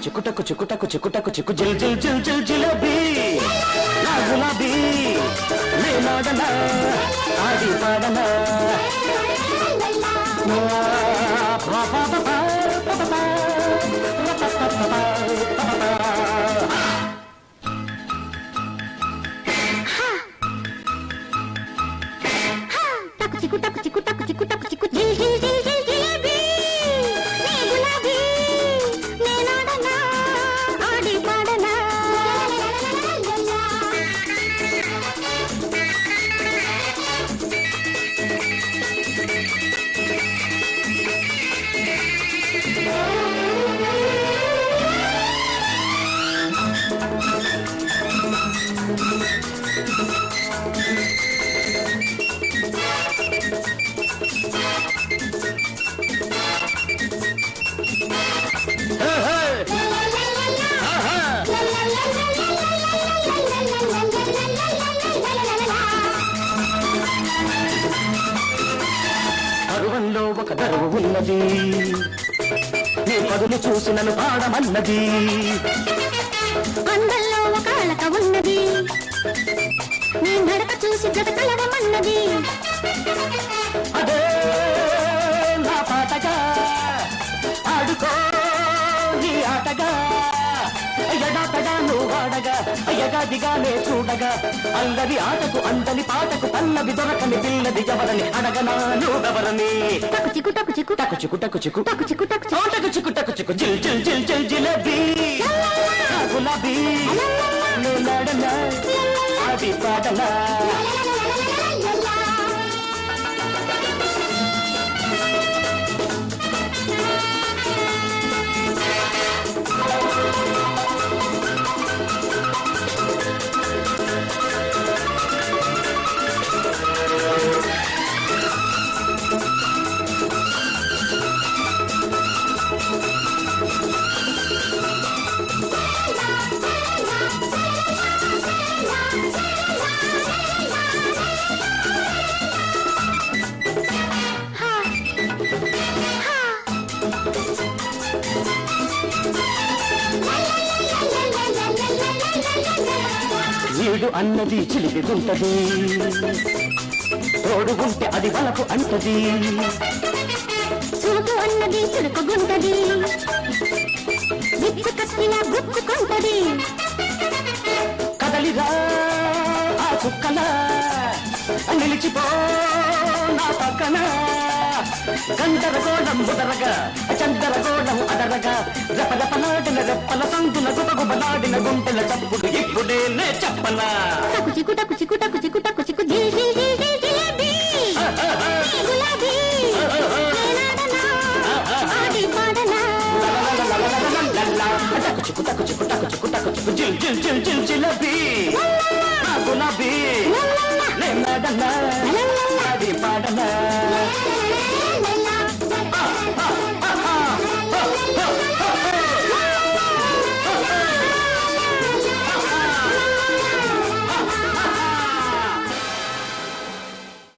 చిక్కుటకు చిక్కుటకు చిక్కుటకు చిక్కు జిల్ జిల్ జిల్ జిల్ జిలేబీ నా గులాబీ నేనాడనా ఆడి పాడనా చిక్కుటకు చిక్కుటకు చిక్కుటకు చిక్కు జిల్ జిల్ జిల్ జిల్ జిలేబీ నీ గులాబీ నేనాడనా ఆడి పాడనా పరువంలో ఒక దరువు ఉన్నది నీ పదులు చూసి నన్ను పాడమన్నది అందంలో ఒక అలక ఉన్నది నీ నడక చూసి జత కలవమన్నది అదే నా పాటగా ఆడుకో నీ ఆటగా ఎడాటగా నువ్వు ఆడగా ఎగాదిగానే చూడగా అందరి ఆటకు అందని పాటకు పల్లవి దొరకని పిల్లది ఎవరని అడగనా నువ్వెవరని టకు చిక్కు టకు చిక్కు టకు చిక్కు టకు చిక్కు టకు చిక్కు టకు టకు చిక్కు టకు చిక్కు జిల్ జిల్ జిల్ జిల్ జిలేబీ నా గులాబీ నేనాడనా ఆడి పాడనా వీడు అన్నది చిలిపిగుంటది తోడు ఉంటే అది వలకు అంటది చూపు అన్నది చురుకుగుంటది విచ్చు కట్టిన గుచ్చుకుంటది కదలిరా ఆ చుక్కల నిలిచిపో నా పక్కన గందరగోళం బుదరగా చందరగోళం అదరగా రెపరెపలాడిన రెప్పల సందుల గుబగుబలాడిన గుంటల చప్పుడు ఇప్పుడే నే చెప్పనా టకు చిక్కు టకు చిక్కు టకు చిక్కు టకు చిక్కు జిల్ జిల్ జిల్ జిల్ జిలేబీ నీ గులాబీ నేనాడనా ఆడి పాడనా టకు చిక్కు టకు చిక్కు టకు చిక్కు టకు చిక్కు జిల్ జిల్ జిల్ జిల్ జిలేబీ నా గులాబీ నేనాడనా ఆడి పాడనా